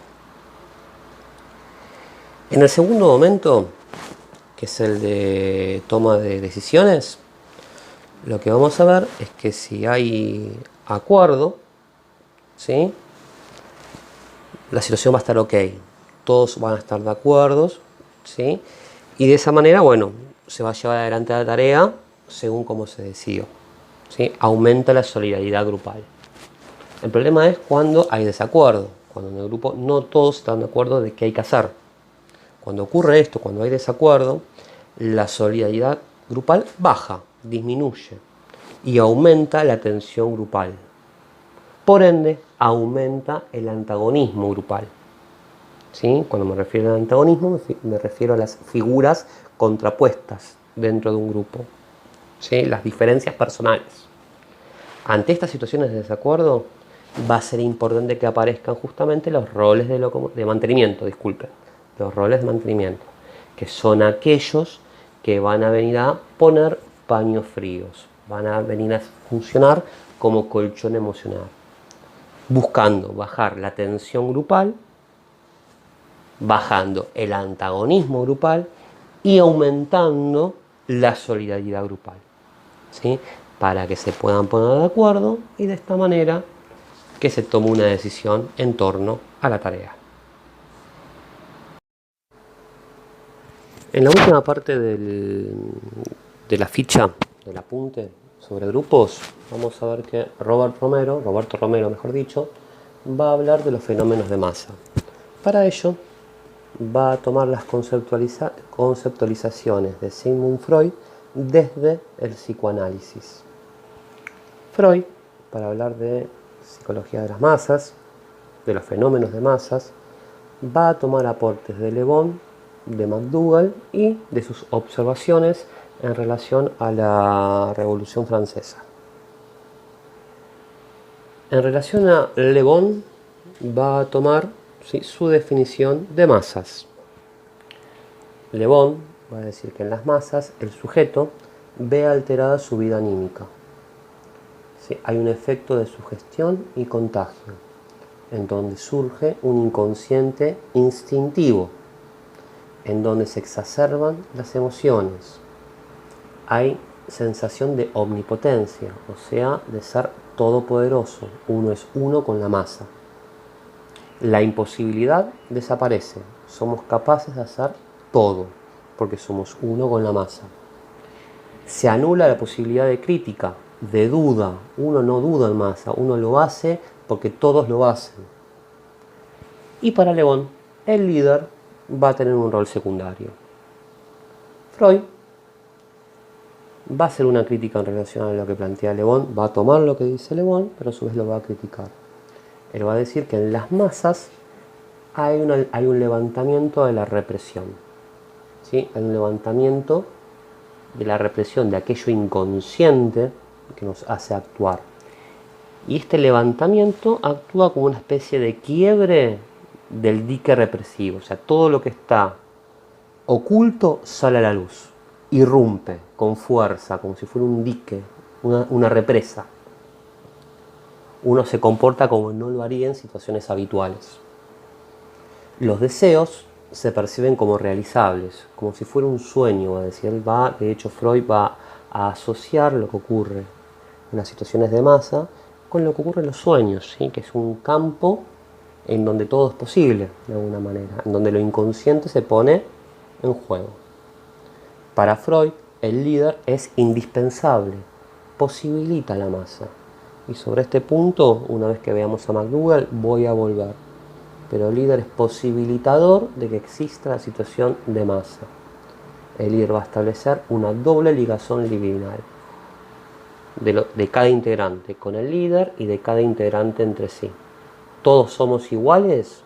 En el segundo momento, que es el de toma de decisiones, lo que vamos a ver es que si hay acuerdo, ¿sí?, la situación va a estar ok, todos van a estar de acuerdo, ¿sí?, y de esa manera, bueno, se va a llevar adelante la tarea según cómo se decidió, ¿sí? Aumenta la solidaridad grupal. El problema es cuando hay desacuerdo, cuando en el grupo no todos están de acuerdo de qué hay que hacer. Cuando ocurre esto, cuando hay desacuerdo, la solidaridad grupal baja, disminuye y aumenta la tensión grupal. Por ende, aumenta el antagonismo grupal. ¿Sí? Cuando me refiero al antagonismo, me refiero a las figuras contrapuestas dentro de un grupo, ¿sí?, las diferencias personales. Ante estas situaciones de desacuerdo, va a ser importante que aparezcan justamente los roles de mantenimiento, los roles de mantenimiento, que son aquellos que van a venir a poner paños fríos, van a venir a funcionar como colchón emocional, buscando bajar la tensión grupal, bajando el antagonismo grupal y aumentando la solidaridad grupal, ¿sí?, para que se puedan poner de acuerdo y de esta manera que se tome una decisión en torno a la tarea. En la última parte de la ficha, del apunte sobre grupos, vamos a ver que Roberto Romero, mejor dicho, va a hablar de los fenómenos de masa. Para ello, va a tomar las conceptualizaciones de Sigmund Freud desde el psicoanálisis. Freud, para hablar de psicología de las masas, de los fenómenos de masas, va a tomar aportes de Le Bon, de McDougall y de sus observaciones en relación a la Revolución Francesa. En relación a Le Bon, va a tomar, ¿sí?, su definición de masas. Le Bon va a decir que en las masas el sujeto ve alterada su vida anímica. ¿Sí? Hay un efecto de sugestión y contagio, en donde surge un inconsciente instintivo, en donde se exacerban las emociones. Hay sensación de omnipotencia, o sea, de ser todopoderoso. Uno es uno con la masa. La imposibilidad desaparece. Somos capaces de hacer todo, porque somos uno con la masa. Se anula la posibilidad de crítica, de duda. Uno no duda en masa, uno lo hace porque todos lo hacen. Y para Le Bon, el líder va a tener un rol secundario. Freud va a hacer una crítica en relación a lo que plantea Le Bon, va a tomar lo que dice Le Bon, pero a su vez lo va a criticar. Él va a decir que en las masas hay un levantamiento de la represión, ¿sí? Hay un levantamiento de la represión de aquello inconsciente que nos hace actuar. Y este levantamiento actúa como una especie de quiebre del dique represivo, o sea, todo lo que está oculto sale a la luz, irrumpe con fuerza, como si fuera un dique, una represa. Uno se comporta como no lo haría en situaciones habituales. Los deseos se perciben como realizables, como si fuera un sueño, va a decir. De hecho, Freud va a asociar lo que ocurre en las situaciones de masa con lo que ocurre en los sueños, ¿sí?, que es un campo en donde todo es posible, de alguna manera, en donde lo inconsciente se pone en juego. Para Freud, el líder es indispensable, posibilita la masa. Y sobre este punto, una vez que veamos a McDougall, voy a volver. Pero el líder es posibilitador de que exista la situación de masa. El líder va a establecer una doble ligación libidinal de cada integrante con el líder y de cada integrante entre sí. Todos somos iguales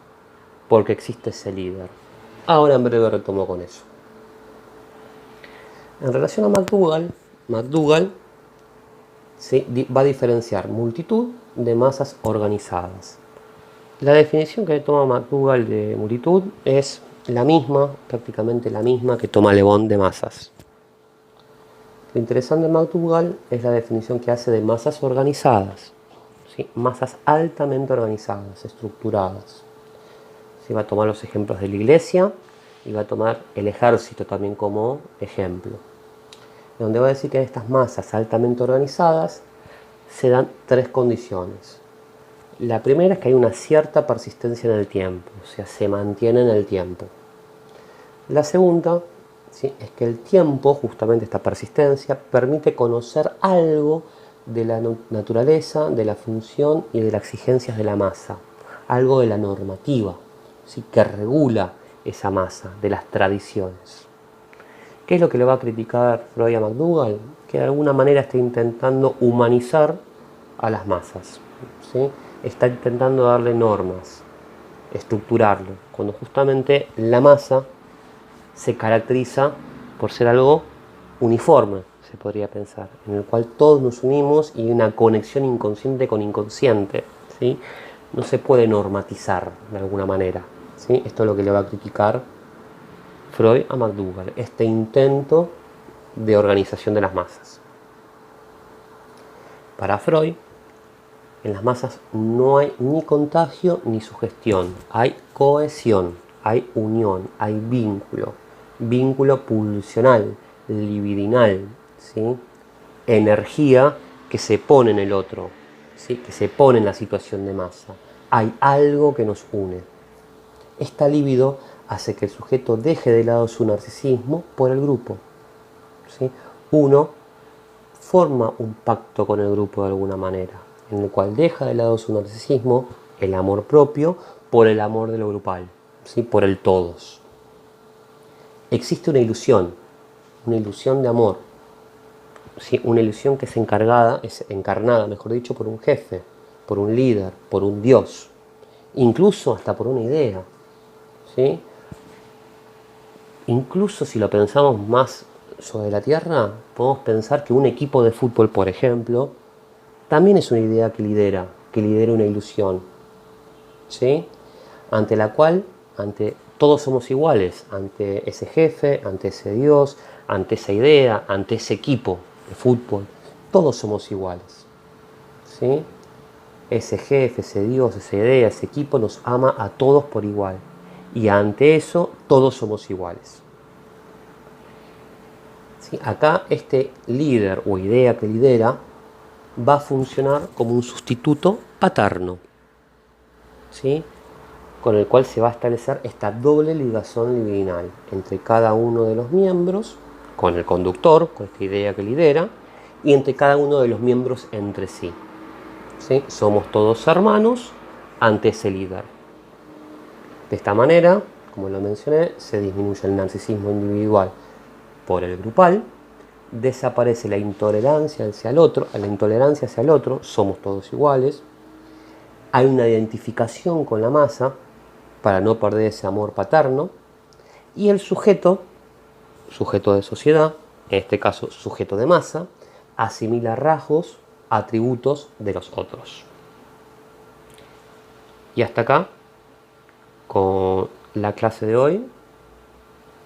porque existe ese líder. Ahora en breve retomo con eso. En relación a McDougall ¿sí? va a diferenciar multitud de masas organizadas. La definición que toma McDougall de multitud es la misma, prácticamente la misma que toma Le Bon de masas. Lo interesante de McDougall es la definición que hace de masas organizadas, ¿sí? Masas altamente organizadas, estructuradas. ¿Sí? Va a tomar los ejemplos de la iglesia y va a tomar el ejército también como ejemplo. Donde va a decir que en estas masas altamente organizadas se dan tres condiciones. La primera es que hay una cierta persistencia en el tiempo, o sea, se mantiene en el tiempo. La segunda, ¿sí? Es que el tiempo, justamente esta persistencia, permite conocer algo de la naturaleza, de la función y de las exigencias de la masa, algo de la normativa, ¿sí? Que regula esa masa, de las tradiciones. ¿Qué es lo que le va a criticar Freud a McDougall? Que de alguna manera está intentando humanizar a las masas, ¿sí? Está intentando darle normas, estructurarlo, cuando justamente la masa se caracteriza por ser algo uniforme, se podría pensar, en el cual todos nos unimos y hay una conexión inconsciente con inconsciente, ¿sí? No se puede normatizar de alguna manera, ¿sí? Esto es lo que le va a criticar Freud a McDougall, este intento de organización de las masas. Para Freud, en las masas no hay ni contagio ni sugestión, hay cohesión, hay unión, hay vínculo pulsional, libidinal, ¿sí? Energía que se pone en el otro, ¿sí? Que se pone en la situación de masa. Hay algo que nos une. Esta libido hace que el sujeto deje de lado su narcisismo por el grupo, ¿sí? Uno forma un pacto con el grupo de alguna manera, en el cual deja de lado su narcisismo, el amor propio, por el amor de lo grupal, ¿sí? Por el todos. Existe una ilusión de amor, ¿sí? Una ilusión que es encarnada, mejor dicho, por un jefe, por un líder, por un dios, incluso hasta por una idea, ¿sí? Incluso si lo pensamos más sobre la Tierra, podemos pensar que un equipo de fútbol, por ejemplo, también es una idea que lidera una ilusión, ¿sí? Ante la cual, todos somos iguales, ante ese jefe, ante ese Dios, ante esa idea, ante ese equipo de fútbol, todos somos iguales, ¿sí? Ese jefe, ese Dios, esa idea, ese equipo nos ama a todos por igual. Y ante eso, todos somos iguales. ¿Sí? Acá este líder o idea que lidera va a funcionar como un sustituto paterno, ¿sí? Con el cual se va a establecer esta doble ligación libidinal entre cada uno de los miembros, con el conductor, con esta idea que lidera, y entre cada uno de los miembros entre sí. ¿Sí? Somos todos hermanos ante ese líder. De esta manera, como lo mencioné, se disminuye el narcisismo individual por el grupal, desaparece la intolerancia hacia el otro, somos todos iguales, hay una identificación con la masa para no perder ese amor paterno, y el sujeto de sociedad, en este caso sujeto de masa, asimila rasgos, atributos de los otros. Y hasta acá con la clase de hoy,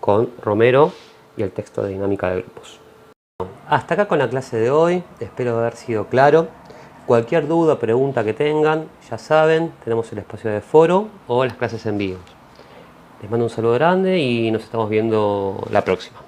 con Romero y el texto de dinámica de grupos. Hasta acá con la clase de hoy, espero haber sido claro. Cualquier duda o pregunta que tengan, ya saben, tenemos el espacio de foro o las clases en vivo. Les mando un saludo grande y nos estamos viendo la próxima.